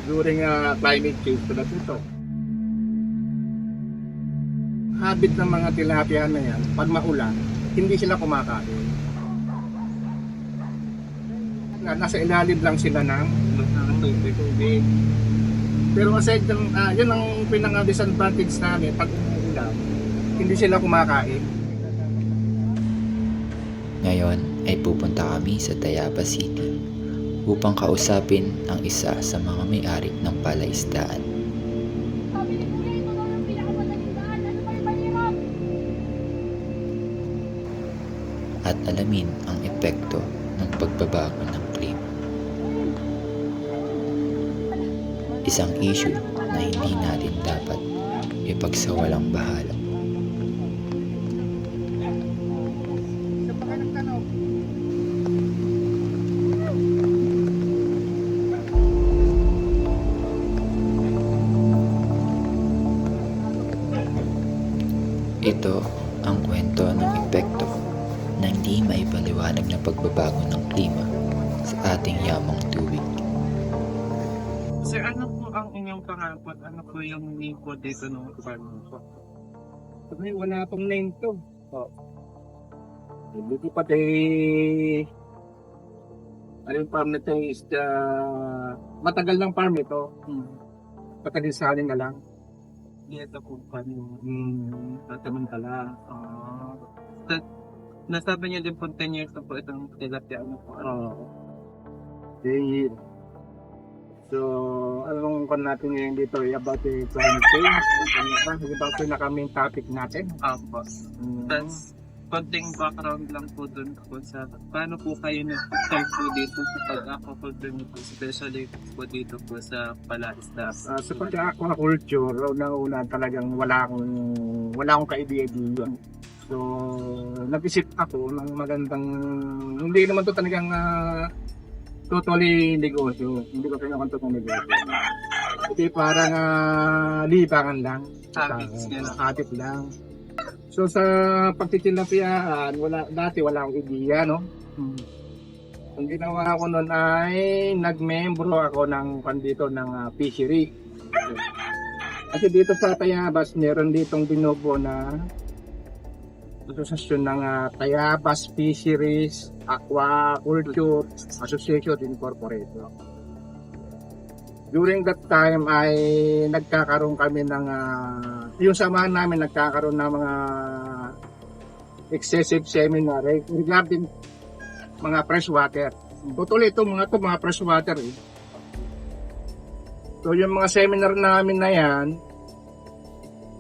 during climate change tulad ito. Habit ng mga tilapia na yan, pag maulan, hindi sila kumakain. Nasa ilalim lang sila ng tubig. Pero aside ng, yun ang pinaka-disadvantage namin pag umuulan, hindi sila kumakain. Ngayon ay pupunta kami sa Tayabas City upang kausapin ang isa sa mga may-ari ng palaisdaan. At alamin ang epekto ng pagbabago ng klima. Isang issue na hindi natin dapat ipagsawalang bahala. Ito ang kwento ng epekto ng hindi maipaliwanag na pagbabago ng klima sa ating yamang tubig. Sir, ano po ang inyong pangakot? Ano po yung name po dito ng farm po? Sabi, wala pong name to. Hindi ko pati ano yung farm nito is matagal ng farm ito. Patalisanin na lang. Dito po farm. Tatamantala. Nasabi niyo din po 10 years na po itong tilapia. Ano po? Okay. So, anong kon natin ngayon dito about the climate change? Ano ba ito na main topic natin? Apo. Tapos, konting background lang po dun po sa paano po kayo nag-start po dito sa pag-aquaculture niyo po, especially po dito po sa palaisda. Sa pag-aquaculture, una talagang wala akong ka-idea. So, nag-isip ako ng magandang, hindi naman to talagang totally negosyo. Hindi ko kailangan totally negosyo. Hindi parang libangan lang. Habit lang. So sa pagtitilapiyaan, dati wala akong idea, no? Ang ginawa ko noon ay nagmembro ako ng pandito ng fishery. Kasi dito sa Tayabas, meron ditong binubuo na asosasyon ng Tayabas Fisheries Aquaculture Association Incorporated. During that time ay nagkakaroon kami ng yung samahan namin nagkakaroon ng mga excessive seminar regarding mga freshwater. Totally ito mga freshwater eh. So yung mga seminar namin na yan,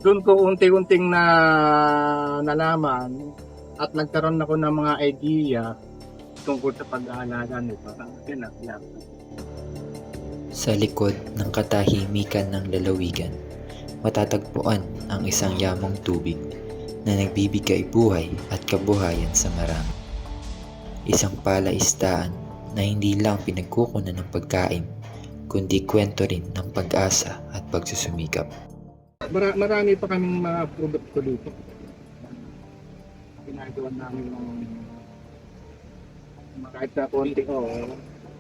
doon ko unti-unting nalaman at nagkaroon ako ng mga idea tungkol sa pag-aalaga nito. Sa likod ng katahimikan ng lalawigan, matatagpuan ang isang yamang tubig na nagbibigay buhay at kabuhayan sa marami. Isang palaisdaan na hindi lang pinagkukunan ng pagkain, kundi kwento rin ng pag-asa at pagsusumikap. Marami pa kaming mga produkto dito. Ginagawa namin ng kahit na konti.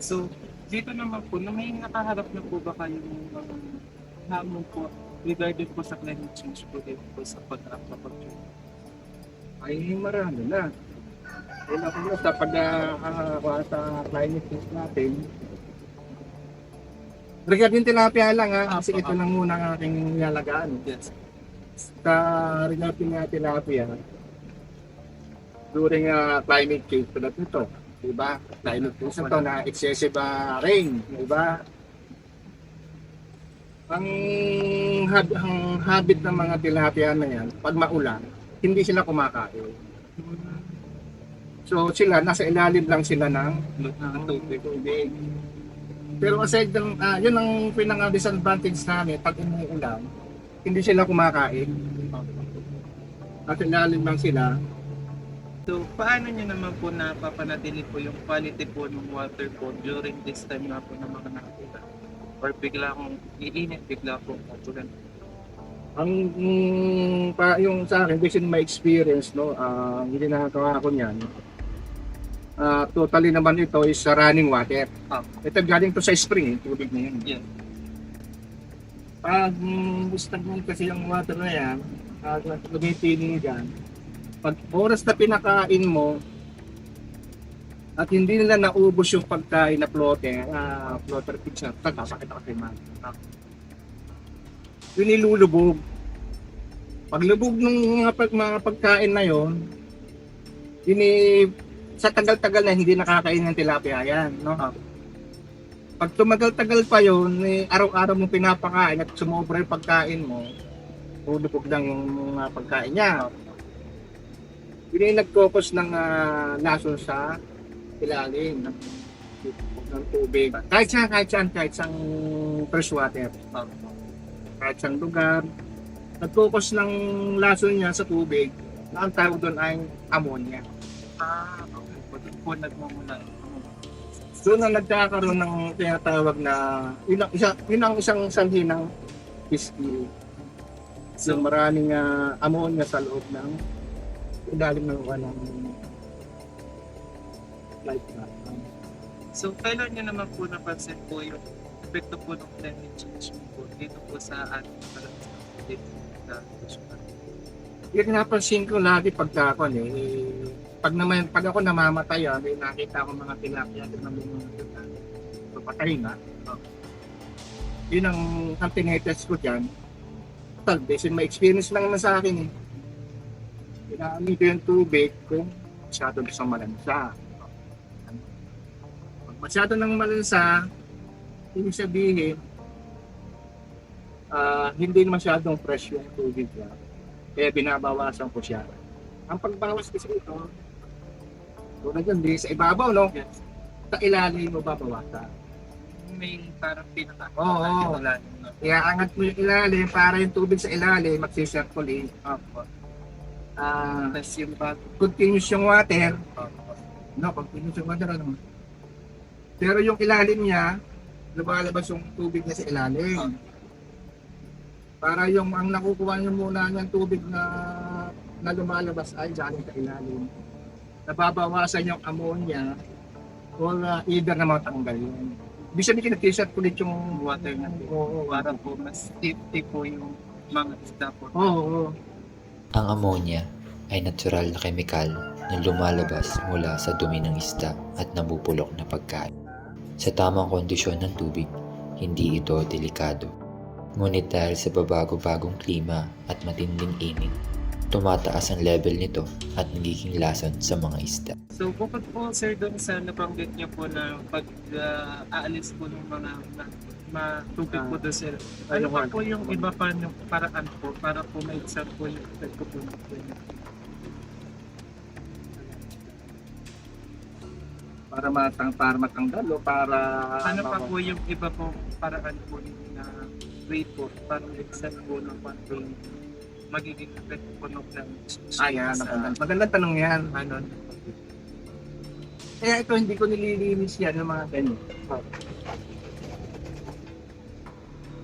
So, dito naman po, may nakaharap na po ba kayong hamon po regarding po sa climate change po dito po sa pag-aquaculture? Ay marami na. Wala ko sa sa climate change natin. Regarding tilapia lang kasi ito lang muna ang aking nilalagaan. Yes. Sa regarding tilapia, during climate change tulad nito, diba? Climate change ito na excessive rain, diba? Ang habit ng mga tilapia na yan, pag maulan, hindi sila kumakain. So sila, nasa ilalim lang sila ng tubig. Pero aside ng, yun ang pinaka-disadvantage namin pag umuulan, hindi sila kumakain. Nasa ilalim lang sila. So, paano nyo naman po napapanatili po yung quality po ng water po during this time nga po ng mga nakakita? Or bigla kong iinit, bigla kong ulan? Yung sa akin, based on my experience, no, hindi nakakawa ko niyan. Totally naman ito is running water. Ito galing to sa spring, tubig na yun. Yeah. Pag stagnant kasi yung water na yan, lumitinig yan, pag oras na pinakain mo, at hindi nila naubos yung pagkain na floater fish na, sakit ako kay man. Yun nilulubog. Paglubog ng mga pagkain na yon, sa tagal-tagal na hindi nakakain ng tilapia yan, no? Pag tumagal-tagal pa yun, araw-araw mo pinapakain at sumobra yung pagkain mo, lulubog lang yung pagkain niya. Yun yung nag-focus ng lason sa ilalim ng tubig. Kahit saan freshwater. Kahit saan lugar. Nag-focus ng lason niya sa tubig na ang tawag doon ay ammonia. Okay. Pwede po nagmumula. So na nagkakaroon ng tinatawag na yun ang isang sanhi ng fish kill. So maraming ammonia sa loob ng ilalim ng life na. So, kailan nyo naman po napansin po yung epekto po ng climate change po dito po sa ating dito sa Yung napansin ko lagi pag ako namamatay, may nakita ko mga tilapia doon ng mga patay na. Yun ang tinetest ko dyan. Total, based on my experience lang naman sa akin. Ginamit ko yung tubig kung masyado sa malansa. Pag masyado ng malansa, ibig sabihin, hindi masyadong fresh yung tubig niya. Kaya binabawasan ko siya. Ang pagbawas kasi ito, tulad yun, di sa ibabaw, no? Yes. Sa ilalim mo babawasan. May parang pinaka Oo. Kaya angat mo yung ilalim para yung tubig sa ilalim magsisirculate. Tapos yung bago. Continuous yung water. No, continuous yung water. Ano? Pero yung ilalim niya, lumalabas yung tubig na sa ilalim. Para yung ang nakukuha nyo muna ng tubig na lumalabas ay dyan sa ilalim. Nababawasan yung ammonia or either na matanggal yun. Ibig sabihin nag-circulate yung Water na po. Oo. Para po mas safety po yung mga isda po. Oo. Ang ammonia ay natural na kemikal na lumalabas mula sa dumi ng isda at nabubulok na pagkain. Sa tamang kondisyon ng tubig, hindi ito delikado. Ngunit dahil sa babago-bagong klima at matinding init, tumataas ang level nito at nagiging lason sa mga isda. So, bukod po sir doon sa nabanggit niyo po na pag aalis po ng mga tubig po doon sir, ano pa po yung iba pa yung paraan po para po maigsan po yung epekto po ng climate? Para matanggal o para Ano pa po yung iba po paraan po na way po para maigsan po ng control magiging epekto po ng climate change? Ayan, magandang tanong yan. Ano? Kaya ito hindi ko nililinis yan ng mga ganyan.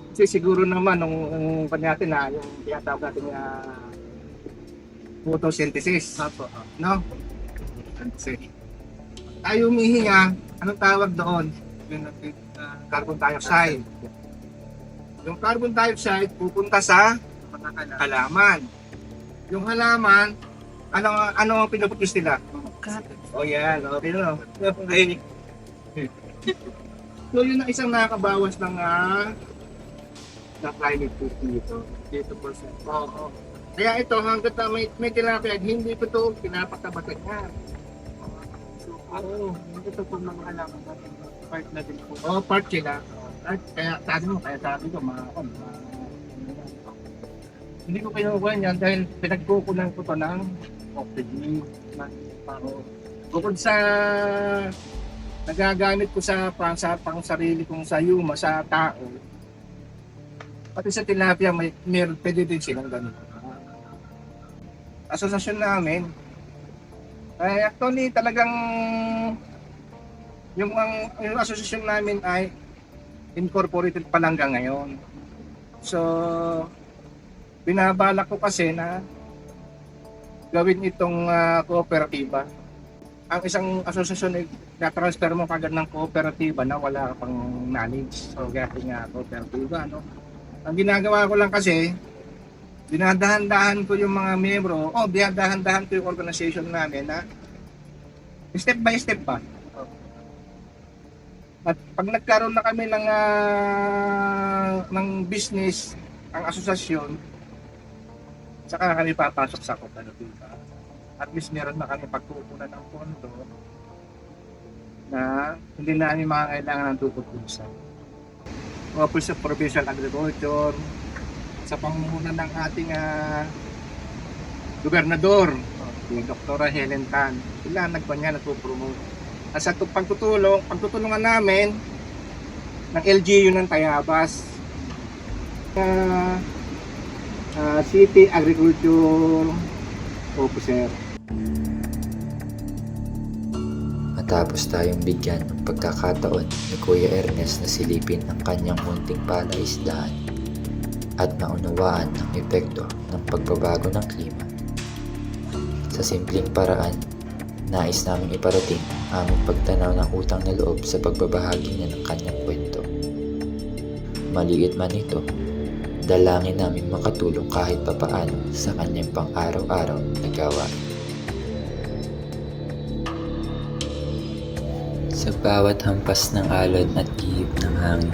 Kasi siguro naman nung natin na yung tinatawag natin na photosynthesis. No? Photosynthesis. Tayo humihinga, anong tawag doon? Yung Carbon dioxide. Yung carbon dioxide pupunta sa mga halaman. Yung halaman, ano ang pinuputus nila? Oh yan, okay no. Okay. So yun ang isang nakakabawas ng climate change dito. dito po sir. Oo. Kaya ito hangga't may tilapia, hindi pa ito pinapakabatan niya. Oo. Ito po mga halaman natin. Part na din po. Oo, part sila. At kaya sabi ko hindi ko kinukuha yan dahil pinagkukunan ko to ng oxygen. Bukod sa nagagamit ko sa pang sarili kong sa yuma, sa tao, pati sa tilapia meron pwede din silang ganito. Asosasyon namin ay actually talagang yung asosasyon namin ay incorporated pa lang hanggang ngayon. So binabalak ko kasi na gawin itong kooperatiba. Ang isang asosasyon ay na-transfer mo kagad ng kooperatiba na wala ka pang knowledge. So gaya nga kooperatiba, no? Ang ginagawa ko lang kasi, dinadahan-dahan ko yung mga miyembro, dinadahan-dahan ko yung organization namin na step by step pa. At pag nagkaroon na kami ng business, ang asosasyon, saka kami papasok sa kooperatiba. At least meron na kami pagkukunan ng pondo na hindi na namin makakailangan ng tukot-tusan. Office of Provincial Agriculture, sa pangunguna ng ating gobernador, si Dr. Helen Tan, sila nagpanya nagpo-promote. At sa pagtutulungan namin ng LGU ng Tayabas, City Agriculture Officer. Matapos tayong bigyan ng pagkakataon ni Kuya Ernest na silipin ang kanyang munting palaisdaan at maunawaan ang epekto ng pagbabago ng klima. Sa simpleng paraan, nais naming iparating ang aming pagtanaw ng utang na loob sa pagbabahagi niya ng kanyang kwento. Maliit man ito, dalangin namin makatulong kahit papaano sa kanyang pang-araw-araw na gawain. Sa bawat hampas ng alon at ihip ng hangin,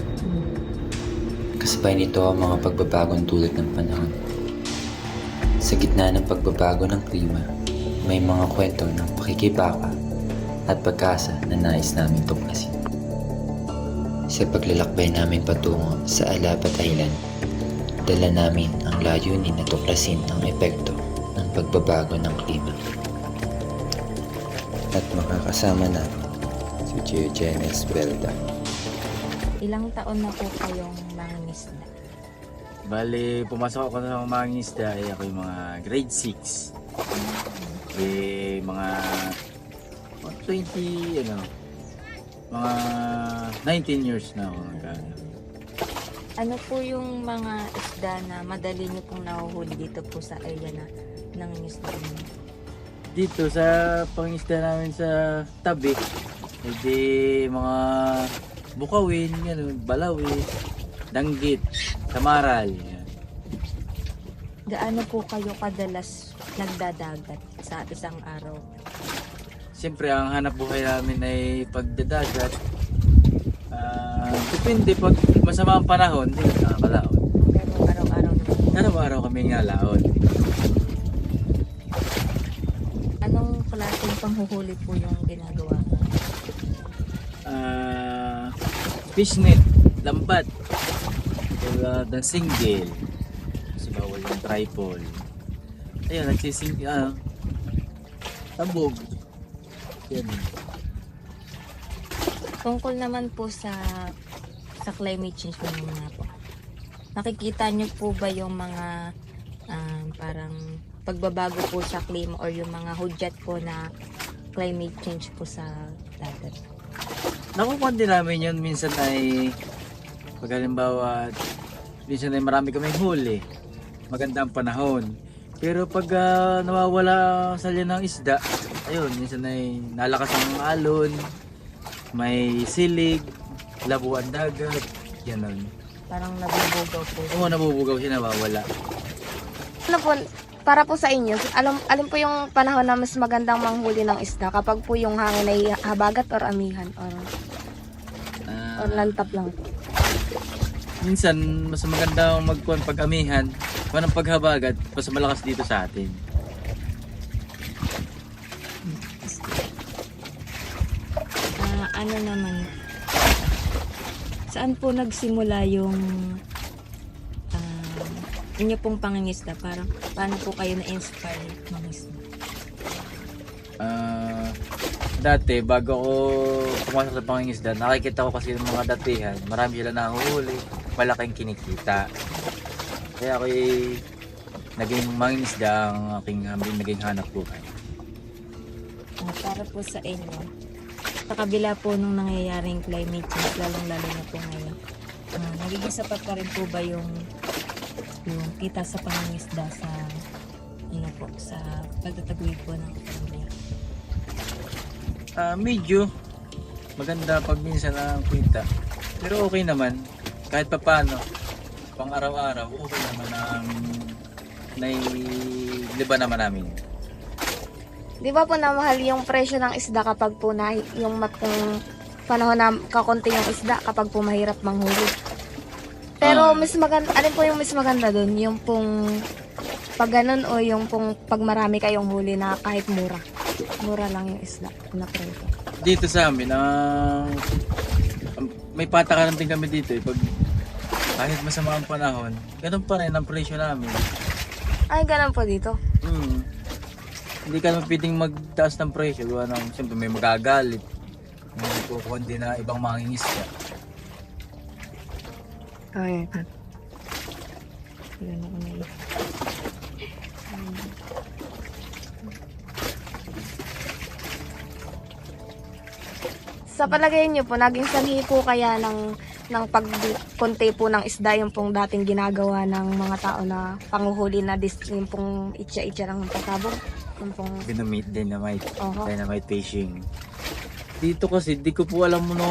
kasabay nito ang mga pagbabagong dulot ng panahon. Sa gitna ng pagbabago ng klima, may mga kwento ng pakikibaka at pag-asa na nais namin tuklasin. Sa paglalakbay namin patungo sa Alabat Island, dala namin ang layunin na tuklasin ang epekto ng pagbabago ng klima. At makakasama natin si Diogenes Belda. Ilang taon na po kayong mangingisda? Bale, pumasok ako ng mga isda ako yung mga grade 6. Mga 20, mga 19 years na ako nagkano. Ano po yung mga isda na madali nyo pong nahuhuli dito po sa area na nangingisda ninyo? Dito sa pangisda namin sa tabi, mga bukawin, balawi, danggit, samaral. Yan. Gaano po kayo kadalas nagdadagat sa isang araw? Siyempre, ang hanap buhay namin ay pagdadagat. Depende, pag masama ang panahon, hindi nakakalaon. Pero araw-araw naman. Araw-araw kami ngalaon. Anong klaseng panghuhuli po yung ginagawa ko? Fishnet, lambat, ng single, kasi bawal yung tripod. Ayun, tabog. Yan. Tungkol naman po sa climate change po naman po. Nakikita niyo po ba yung mga parang pagbabago po sa klima or yung mga hudyat po na climate change po sa dagat? Nakukuha din namin yun. Minsan ay, pag halimbawa, minsan ay marami kaming huli. Maganda ang panahon. Pero pag nawawala sa liyan ng isda, ayun, minsan ay nalakas ang alon, may silig, labuan dagat, gano'n. Parang nabubugaw po. Oo, nabubugaw siya, nawawala. Ano po, para po sa inyo, alin po yung panahon na mas magandang manghuli ng isda kapag po yung hangin ay habagat or amihan or lantap lang po? Minsan, mas maganda magkuhan pag-amihan, ng paghabagat, mas malakas dito sa atin. Ano naman, saan po nagsimula yung inyo pong pangingisda? Parang paano po kayo na-inspire mangisda? Dati, bago ako pumasok sa pangingisda, nakikita ko kasi yung mga datihan, marami sila nahuhuli, malaking kinikita. Kaya ako naging mangingisda ang aking naging hanap buhay. Para po sa inyo, sa kabila po nung nangyayaring climate change, lalong-lalo na po ngayon, nagiging sapat pa rin po ba yung kita sa pangingisda sa sa pagtataguyod po ng pamilya? Medyo maganda pag minsan ang kita, pero okay naman kahit papaano. pang araw-araw, okay naman ang nailiba naman namin. Di ba po na mahal yung presyo ng isda kapag po na kung panahon na kakonti yung isda kapag po mahirap manghuli. Pero mas maganda, alin po yung mas maganda doon? Yung pong pag ganun o yung pong pag marami kayong huli na kahit mura. Mura lang yung isda na presyo. Dito sa amin, may patakaran din kami dito eh. Pag kahit masama ang panahon, ganun pa rin ang presyo namin. Ay, ganun po dito. Hindi ka naman pwedeng magtaas ng presyo. Siyempre may magagalit. May kukuhan din na ibang mangingisda. Okay. Yun ako na yun. Sa palagay niyo po, naging sanhi po kaya ng pagkonti po ng isda yung pong dating ginagawa ng mga tao na panguhuli na yung pong itcha-itcha ng pasabog? Yung pong... Dynamite. Oho. Dynamite fishing. Dito kasi, di ko po alam mo no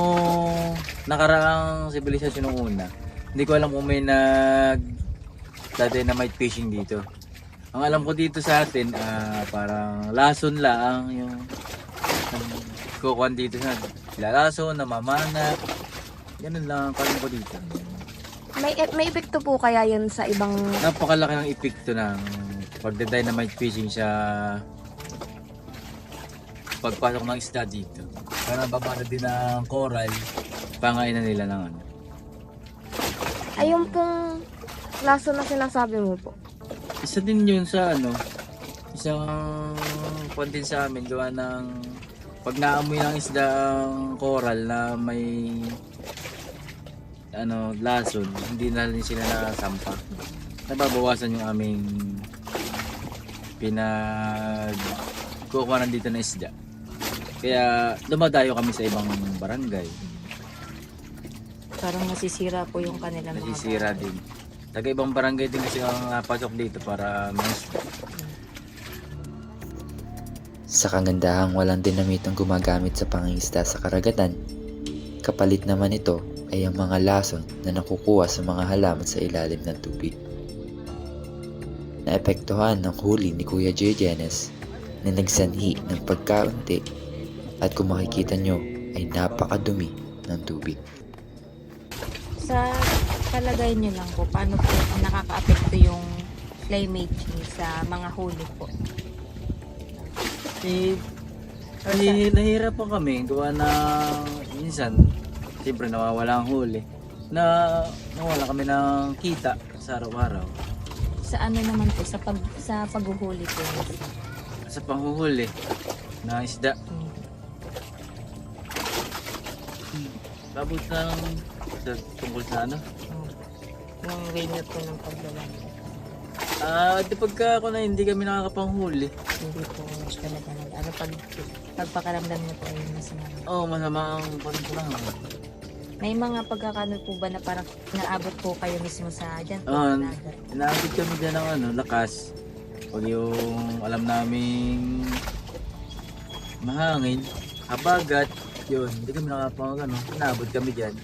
nakaraang sibilisasyon nung una. Hindi ko alam kung may dynamite fishing dito. Ang alam ko dito sa atin, parang lason lang yung kukuhan dito sa lalason, namamana. Ganun lang ang kalam ko dito. May epekto po kaya yun sa ibang... Napakalaki ng epekto ng pagda-dynamite fishing sa pagpasok ng isda dito. Para babara din ng coral, pangainan nila ng ano. Ayun pong laso na sinasabi mo po. Isa din yun sa ano, isang kwan din sa amin, gawa ng pag naamoy ng isda ang coral na may lason, hindi na rin sila nasampa. Nababawasan yung aming pinagkukuhanan dito na isda. Kaya dumadayo kami sa ibang barangay. Parang nasisira po yung kanilang mga Nasisira din. Taga ibang barangay din kasi ang napasok dito para mas Sa kagandahang walang dinamitong gumagamit sa pangingisda sa karagatan, kapalit naman ito ay ang mga lason na nakukuha sa mga halaman sa ilalim ng tubig. Naepektuhan ng huli ni Kuya J. Jenes na nagsanhi ng pagkaunti at kung makikita nyo ay napakadumi ng tubig. Sa palagay nyo lang po, paano po nakaka-apekto yung climate change sa mga huli po? Nahihirap po kami gawa na minsan siyempre nawawala ang huli na nawala kami ng kita sa araw-araw Sa ano naman po, sa paghuhuli po? sa panghuhuli na isda. Labot ng tungkol sa ano? Yung range po ng paglalang. Di pagka ako na hindi kami nakakapanghuli. Hindi po talaga. Ano pagpakaramdam niyo po ay masama? Oo, masama ang pagkulang. May mga pagkakano po ba na parang naabot po kayo mismo sa dyan po? Inaabot kami dyan ng lakas. Pag yung alam naming mahangin, habagat, yun, hindi kami nakapang inaabot kami dyan.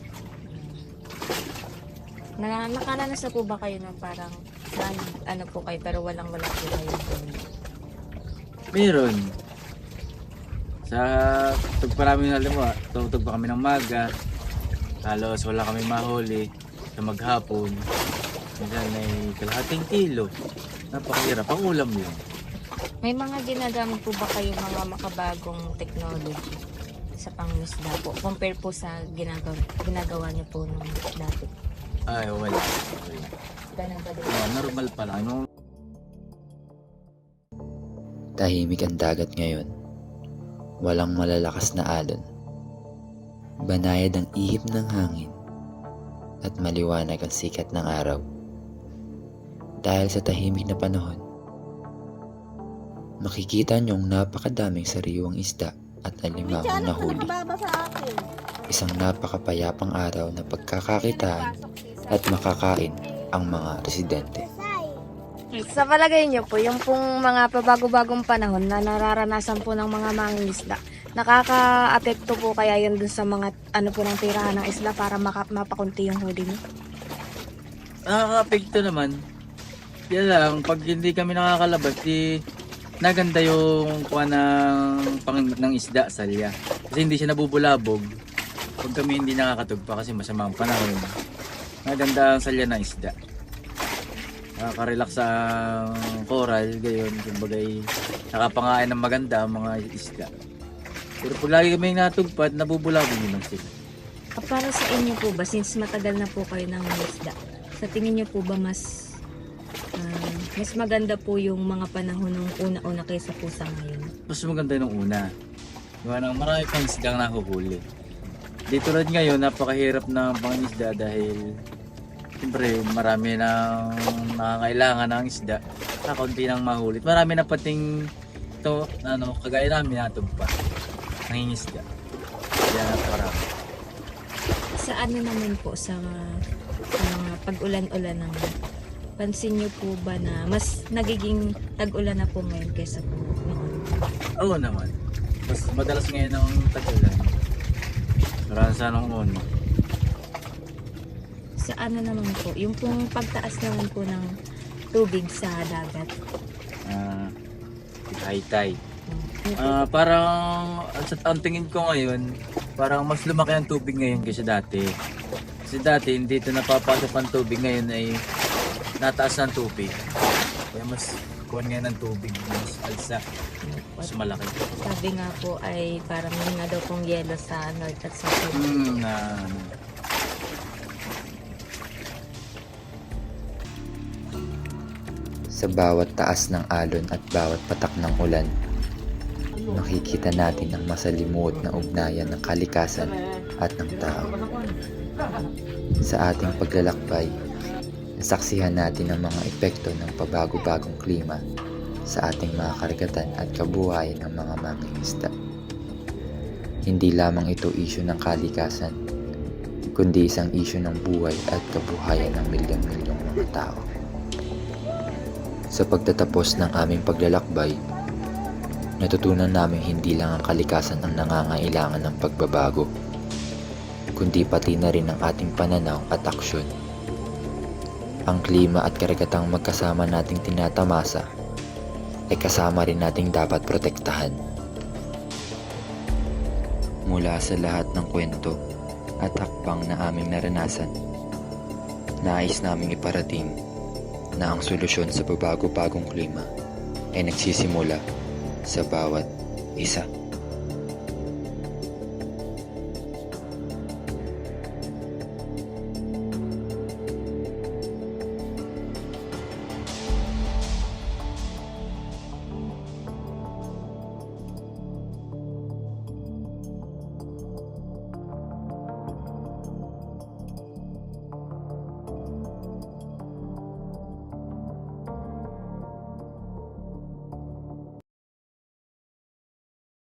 Nakaranas na po ba kayo ng parang ano po kayo pero wala po kayo? Meron. Sa tugparami na lima, tutug pa kami ng maga. Halos wala kami mahuli sa maghapon. Minsan may kalahating kilo. Napakahirap, ang ulam yun. May mga ginagamit po ba kayo mga makabagong technology sa pangisda po? Compare po sa ginagawa niyo po nung dati. Ay, wala. Ganun ba din? Normal pa lang. Tahimik ang dagat ngayon. Walang malalakas na alon. Banayad ang ihip ng hangin at maliwanag ang sikat ng araw. Dahil sa tahimik na panahon, makikita niyong napakadaming sariwang isda at alimahong nahuli. Isang napakapayapang araw na pagkakakitaan at makakain ang mga residente. Sa palagay niyo po, yung pong mga pabago-bagong panahon na nararanasan po ng mga mangingisda, nakaka-apekto po kaya yun dun sa mga ano po ng tirahan ng isla para mapakunti yung huli niyo? Nakaka-apekto naman. Yan lang, pag hindi kami nakakalabas, naganda yung kuha ng isda, salya. Kasi hindi siya nabubulabog. Pag kami hindi nakakatugpa kasi masama ang panahon. Naganda ang salya ng isda. Nakaka-relax ang coral, gayon, kumbagay nakapangain ng maganda ang mga isda. Pero pag lagi kami natugpa, nabubulabog naman sila. Para sa inyo po ba, since matagal na po kayo ng isda, sa tingin niyo po ba mas maganda po yung mga panahon nung una-una kaysa po sa ngayon? Mas maganda nung una. Diba, nang marami pang isdang nahuhuli. Dito rin ngayon, napakahirap ng pangisda dahil siyempre marami nang nakakailangan ng isda. Kaunti nang mahulit. Marami na pating ito, kagaya namin natugpa. Nangingisda. Kaya naparami. Sa ano naman po, sa mga pag-ulan-ulan naman, pansin niyo po ba na mas nagiging tag-ulan na po ngayon kaysa po noon? Oo naman. Mas madalas ngayon ang tag-ulan. Marami sa nung una. Sa ano naman po, yung pong pagtaas naman po ng tubig sa dagat. High-tide. Parang ang tingin ko ngayon, parang mas lumaki ang tubig ngayon kaysa dati. Kasi dati hindi ito napapasok ang tubig, ngayon ay nataas ng tubig. Kaya mas kuhan ngayon ng tubig, mas alsa, mas malaki. Sabi nga po ay parang yun nga daw pong yelo sa north at south. Sa bawat taas ng alon at bawat patak ng ulan, makikita natin ang masalimuot na ugnayan ng kalikasan at ng tao. Sa ating paglalakbay, nasaksihan natin ang mga epekto ng pabago-bagong klima sa ating mga karagatan at kabuhayan ng mga mangingisda. Hindi lamang ito isyu ng kalikasan, kundi isang isyu ng buhay at kabuhayan ng milyong-milyong mga tao. Sa pagtatapos ng aming paglalakbay, natutunan namin hindi lang ang kalikasan ang nangangailangan ng pagbabago, kundi pati na rin ang ating pananaw at aksyon. Ang klima at karagatang magkasama nating tinatamasa ay kasama rin nating dapat protektahan. Mula sa lahat ng kwento at hakbang na aming naranasan, nais naming iparating na ang solusyon sa pabago-bagong klima ay nagsisimula sa bawat isa.